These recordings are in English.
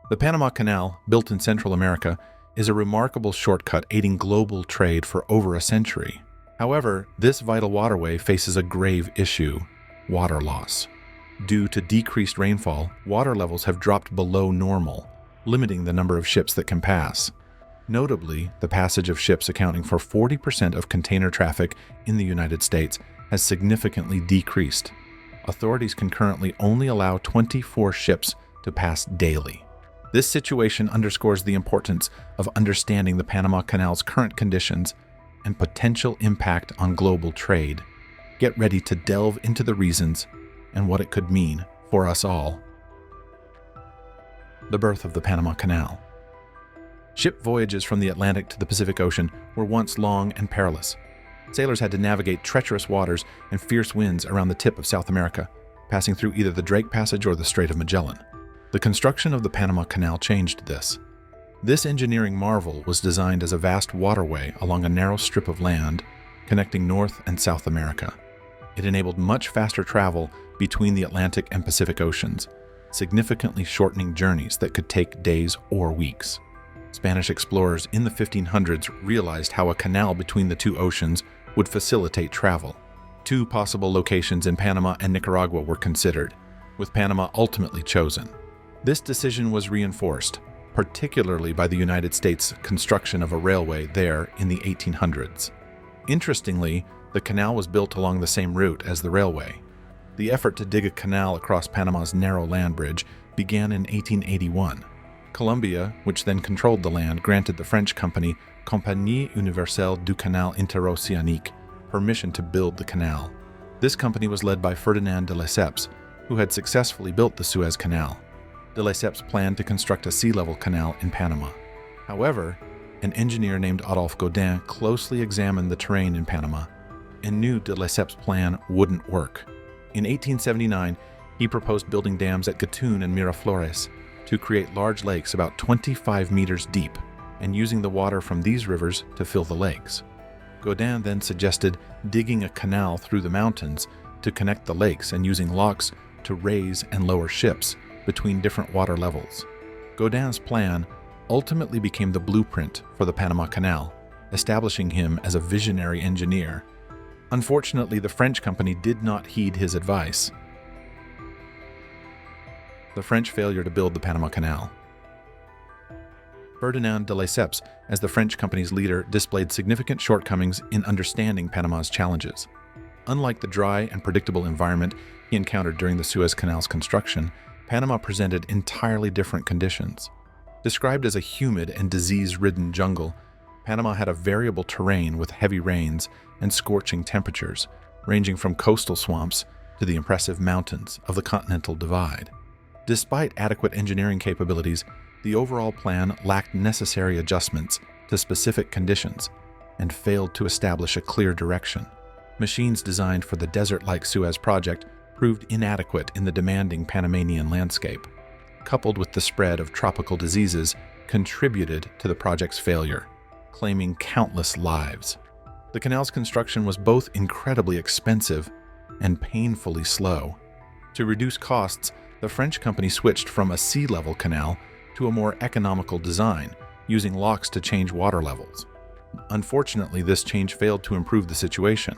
The Panama Canal, built in Central America, is a remarkable shortcut aiding global trade for over a century. However, this vital waterway faces a grave issue: water loss. Due to decreased rainfall, water levels have dropped below normal, limiting the number of ships that can pass. Notably, the passage of ships accounting for 40% of container traffic in the United States has significantly decreased. Authorities can currently only allow 24 ships to pass daily. This situation underscores the importance of understanding the Panama Canal's current conditions and potential impact on global trade. Get ready to delve into the reasons and what it could mean for us all. The birth of the Panama Canal. Ship voyages from the Atlantic to the Pacific Ocean were once long and perilous. Sailors had to navigate treacherous waters and fierce winds around the tip of South America, passing through either the Drake Passage or the Strait of Magellan. The construction of the Panama Canal changed this. This engineering marvel was designed as a vast waterway along a narrow strip of land connecting North and South America. It enabled much faster travel between the Atlantic and Pacific Oceans, significantly shortening journeys that could take days or weeks. Spanish explorers in the 1500s realized how a canal between the two oceans would facilitate travel. Two possible locations in Panama and Nicaragua were considered, with Panama ultimately chosen. This decision was reinforced, particularly by the United States' construction of a railway there in the 1800s. Interestingly, the canal was built along the same route as the railway. The effort to dig a canal across Panama's narrow land bridge began in 1881. Colombia, which then controlled the land, granted the French company Compagnie Universelle du Canal Interoceanique permission to build the canal. This company was led by Ferdinand de Lesseps, who had successfully built the Suez Canal. De Lesseps planned to construct a sea-level canal in Panama. However, an engineer named Adolphe Godin closely examined the terrain in Panama and knew de Lesseps' plan wouldn't work. In 1879, he proposed building dams at Gatun and Miraflores to create large lakes about 25 meters deep and using the water from these rivers to fill the lakes. Godin then suggested digging a canal through the mountains to connect the lakes and using locks to raise and lower ships between different water levels. Godin's plan ultimately became the blueprint for the Panama Canal, establishing him as a visionary engineer. Unfortunately, the French company did not heed his advice. The French failure to build the Panama Canal. Ferdinand de Lesseps, as the French company's leader, displayed significant shortcomings in understanding Panama's challenges. Unlike the dry and predictable environment he encountered during the Suez Canal's construction, Panama presented entirely different conditions. Described as a humid and disease-ridden jungle, Panama had a variable terrain with heavy rains and scorching temperatures, ranging from coastal swamps to the impressive mountains of the Continental Divide. Despite adequate engineering capabilities, the overall plan lacked necessary adjustments to specific conditions and failed to establish a clear direction. Machines designed for the desert-like Suez project proved inadequate in the demanding Panamanian landscape. Coupled with the spread of tropical diseases, contributed to the project's failure, claiming countless lives. The canal's construction was both incredibly expensive and painfully slow. To reduce costs, the French company switched from a sea-level canal to a more economical design, using locks to change water levels. Unfortunately, this change failed to improve the situation,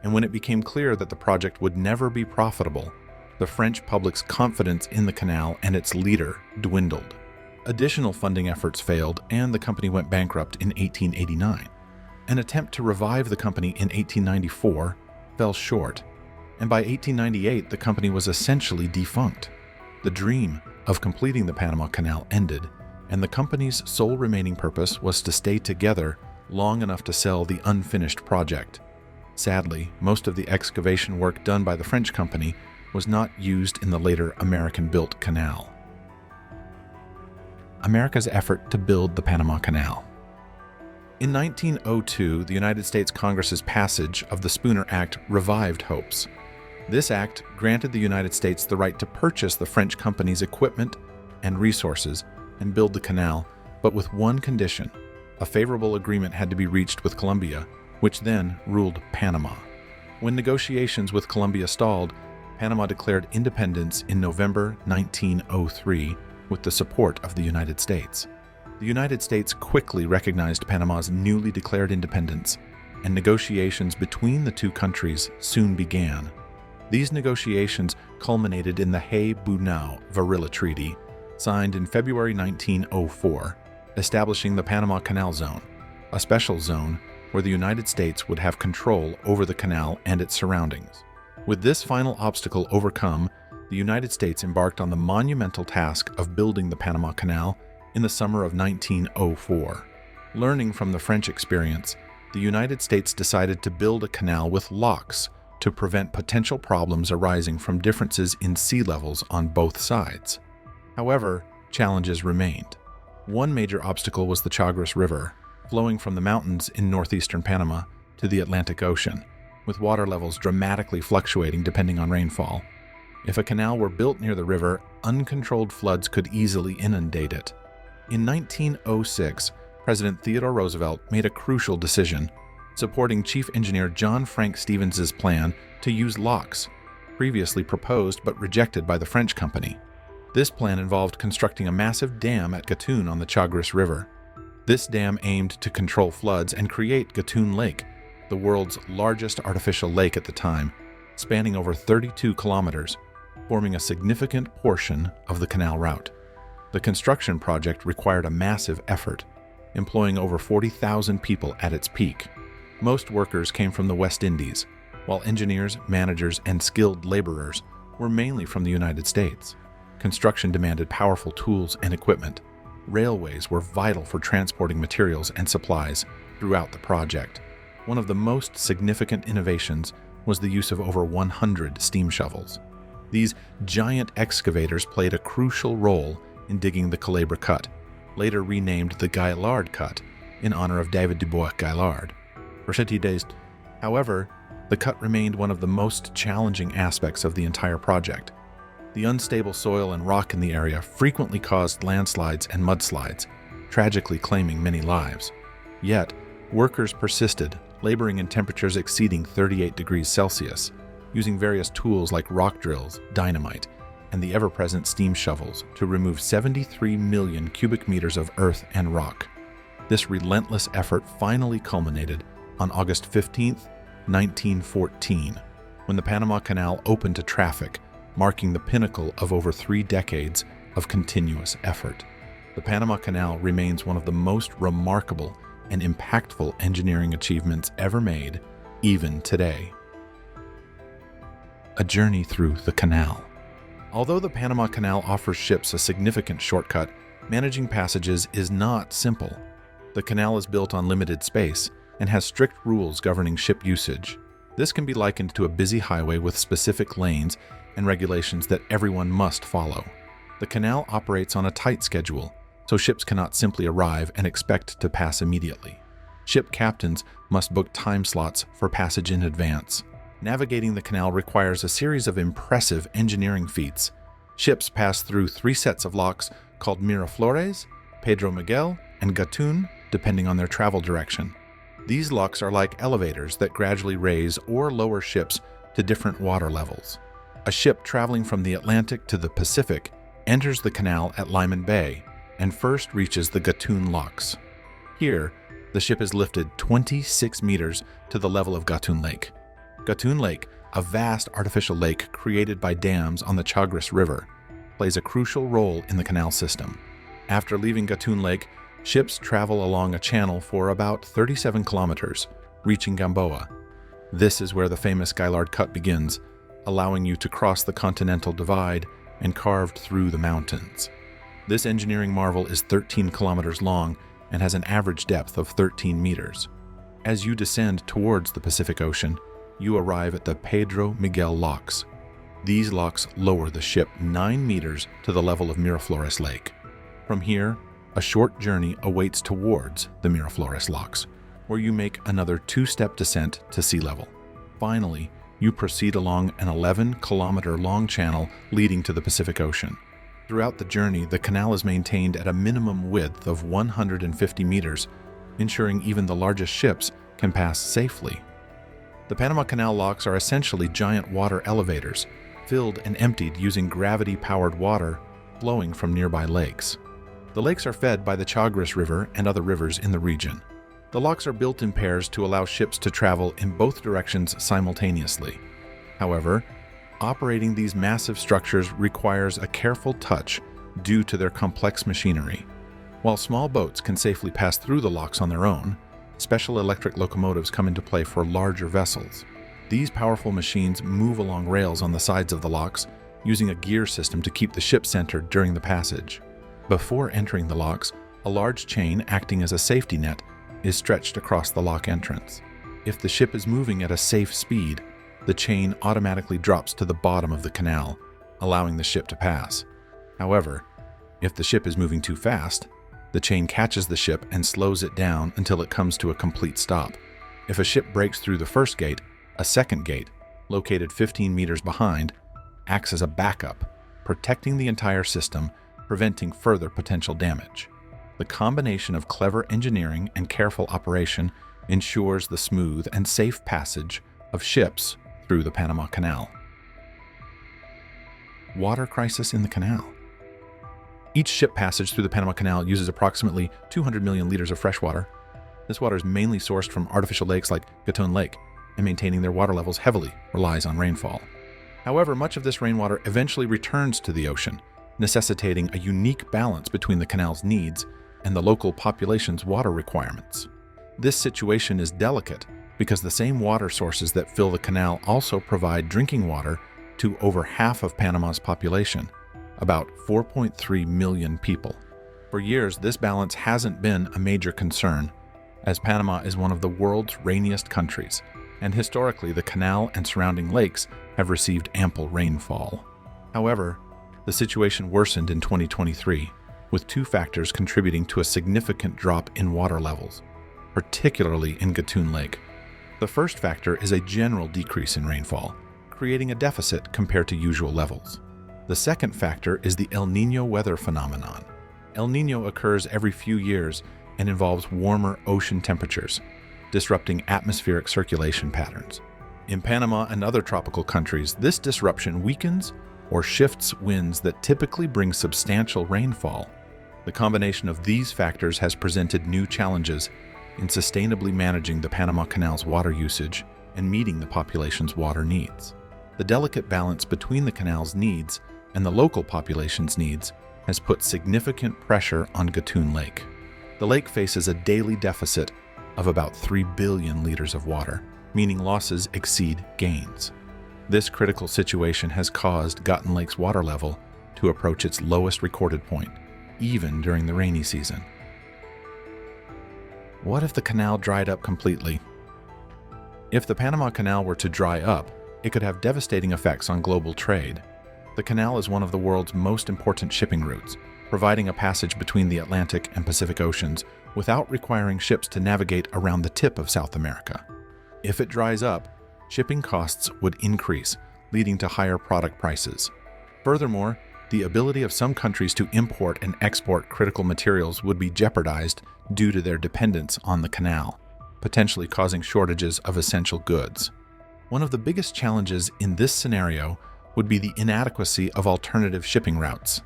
and when it became clear that the project would never be profitable, the French public's confidence in the canal and its leader dwindled. Additional funding efforts failed, and the company went bankrupt in 1889. An attempt to revive the company in 1894 fell short, and by 1898 the company was essentially defunct. The dream of completing the Panama Canal ended, and the company's sole remaining purpose was to stay together long enough to sell the unfinished project. Sadly, most of the excavation work done by the French company was not used in the later American-built canal. America's effort to build the Panama Canal. In 1902, the United States Congress's passage of the Spooner Act revived hopes. This act granted the United States the right to purchase the French company's equipment and resources and build the canal, but with one condition: a favorable agreement had to be reached with Colombia, which then ruled Panama. When negotiations with Colombia stalled, Panama declared independence in November 1903, with the support of the United States. The United States quickly recognized Panama's newly declared independence, and negotiations between the two countries soon began. These negotiations culminated in the Hay-Bunau-Varilla Treaty, signed in February 1904, establishing the Panama Canal Zone, a special zone where the United States would have control over the canal and its surroundings. With this final obstacle overcome, the United States embarked on the monumental task of building the Panama Canal in the summer of 1904. Learning from the French experience, the United States decided to build a canal with locks to prevent potential problems arising from differences in sea levels on both sides. However, challenges remained. One major obstacle was the Chagres River, flowing from the mountains in northeastern Panama to the Atlantic Ocean, with water levels dramatically fluctuating depending on rainfall. If a canal were built near the river, uncontrolled floods could easily inundate it. In 1906, President Theodore Roosevelt made a crucial decision, supporting Chief Engineer John Frank Stevens's plan to use locks, previously proposed but rejected by the French company. This plan involved constructing a massive dam at Gatun on the Chagres River. This dam aimed to control floods and create Gatun Lake, the world's largest artificial lake at the time, spanning over 32 kilometers, forming a significant portion of the canal route. The construction project required a massive effort, employing over 40,000 people at its peak. Most workers came from the West Indies, while engineers, managers, and skilled laborers were mainly from the United States. Construction demanded powerful tools and equipment. Railways were vital for transporting materials and supplies throughout the project. One of the most significant innovations was the use of over 100 steam shovels. These giant excavators played a crucial role in digging the Culebra Cut, later renamed the Gaillard Cut in honor of David Dubois Gaillard. However, the cut remained one of the most challenging aspects of the entire project. The unstable soil and rock in the area frequently caused landslides and mudslides, tragically claiming many lives. Yet, workers persisted, laboring in temperatures exceeding 38 degrees Celsius, using various tools like rock drills, dynamite, and the ever-present steam shovels to remove 73 million cubic meters of earth and rock. This relentless effort finally culminated on August 15, 1914, when the Panama Canal opened to traffic, marking the pinnacle of over 3 decades of continuous effort. The Panama Canal remains one of the most remarkable and impactful engineering achievements ever made, even today. A journey through the canal. Although the Panama Canal offers ships a significant shortcut, managing passages is not simple. The canal is built on limited space and has strict rules governing ship usage. This can be likened to a busy highway with specific lanes and regulations that everyone must follow. The canal operates on a tight schedule, so ships cannot simply arrive and expect to pass immediately. Ship captains must book time slots for passage in advance. Navigating the canal requires a series of impressive engineering feats. Ships pass through 3 sets of locks called Miraflores, Pedro Miguel, and Gatun, depending on their travel direction. These locks are like elevators that gradually raise or lower ships to different water levels. A ship traveling from the Atlantic to the Pacific enters the canal at Lyman Bay and first reaches the Gatun locks. Here, the ship is lifted 26 meters to the level of Gatun Lake. Gatun Lake, a vast artificial lake created by dams on the Chagres River, plays a crucial role in the canal system. After leaving Gatun Lake, ships travel along a channel for about 37 kilometers, reaching Gamboa. This is where the famous Gaillard Cut begins, allowing you to cross the continental divide and carved through the mountains. This engineering marvel is 13 kilometers long and has an average depth of 13 meters. As you descend towards the Pacific Ocean, you arrive at the Pedro Miguel locks. These locks lower the ship 9 meters to the level of Miraflores Lake. From here, a short journey awaits towards the Miraflores locks, where you make another 2-step descent to sea level. Finally, you proceed along an 11-kilometer-long channel leading to the Pacific Ocean. Throughout the journey, the canal is maintained at a minimum width of 150 meters, ensuring even the largest ships can pass safely. The Panama Canal locks are essentially giant water elevators, filled and emptied using gravity-powered water, flowing from nearby lakes. The lakes are fed by the Chagres River and other rivers in the region. The locks are built in pairs to allow ships to travel in both directions simultaneously. However, operating these massive structures requires a careful touch due to their complex machinery. While small boats can safely pass through the locks on their own, special electric locomotives come into play for larger vessels. These powerful machines move along rails on the sides of the locks, using a gear system to keep the ship centered during the passage. Before entering the locks, a large chain acting as a safety net is stretched across the lock entrance. If the ship is moving at a safe speed, the chain automatically drops to the bottom of the canal, allowing the ship to pass. However, if the ship is moving too fast, the chain catches the ship and slows it down until it comes to a complete stop. If a ship breaks through the first gate, a second gate, located 15 meters behind, acts as a backup, protecting the entire system, preventing further potential damage. The combination of clever engineering and careful operation ensures the smooth and safe passage of ships through the Panama Canal. Water crisis in the canal. Each ship passage through the Panama Canal uses approximately 200 million liters of fresh water. This water is mainly sourced from artificial lakes like Gatun Lake, and maintaining their water levels heavily relies on rainfall. However, much of this rainwater eventually returns to the ocean, necessitating a unique balance between the canal's needs and the local population's water requirements. This situation is delicate because the same water sources that fill the canal also provide drinking water to over half of Panama's population, about 4.3 million people. For years, this balance hasn't been a major concern, as Panama is one of the world's rainiest countries, and historically the canal and surrounding lakes have received ample rainfall. However, the situation worsened in 2023, with two factors contributing to a significant drop in water levels, particularly in Gatun Lake. The first factor is a general decrease in rainfall, creating a deficit compared to usual levels. The second factor is the El Niño weather phenomenon. El Niño occurs every few years and involves warmer ocean temperatures, disrupting atmospheric circulation patterns. In Panama and other tropical countries, this disruption weakens or shifts winds that typically bring substantial rainfall. The combination of these factors has presented new challenges in sustainably managing the Panama Canal's water usage and meeting the population's water needs. The delicate balance between the canal's needs and the local population's needs has put significant pressure on Gatun Lake. The lake faces a daily deficit of about 3 billion liters of water, meaning losses exceed gains. This critical situation has caused Gatun Lake's water level to approach its lowest recorded point, even during the rainy season. What if the canal dried up completely? If the Panama Canal were to dry up, it could have devastating effects on global trade. The canal is one of the world's most important shipping routes, providing a passage between the Atlantic and Pacific Oceans without requiring ships to navigate around the tip of South America. If it dries up, shipping costs would increase, leading to higher product prices. Furthermore, the ability of some countries to import and export critical materials would be jeopardized due to their dependence on the canal, potentially causing shortages of essential goods. One of the biggest challenges in this scenario would be the inadequacy of alternative shipping routes.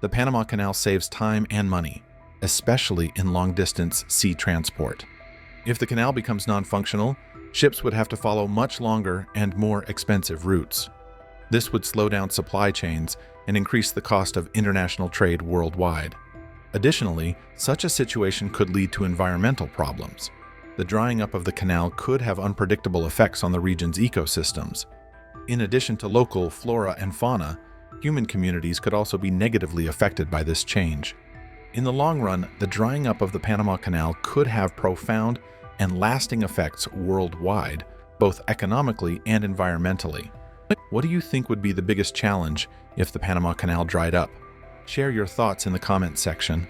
The Panama Canal saves time and money, especially in long-distance sea transport. If the canal becomes non-functional, ships would have to follow much longer and more expensive routes. This would slow down supply chains and increase the cost of international trade worldwide. Additionally, such a situation could lead to environmental problems. The drying up of the canal could have unpredictable effects on the region's ecosystems. In addition to local flora and fauna, human communities could also be negatively affected by this change. In the long run, the drying up of the Panama Canal could have profound and lasting effects worldwide, both economically and environmentally. What do you think would be the biggest challenge if the Panama Canal dried up? Share your thoughts in the comments section.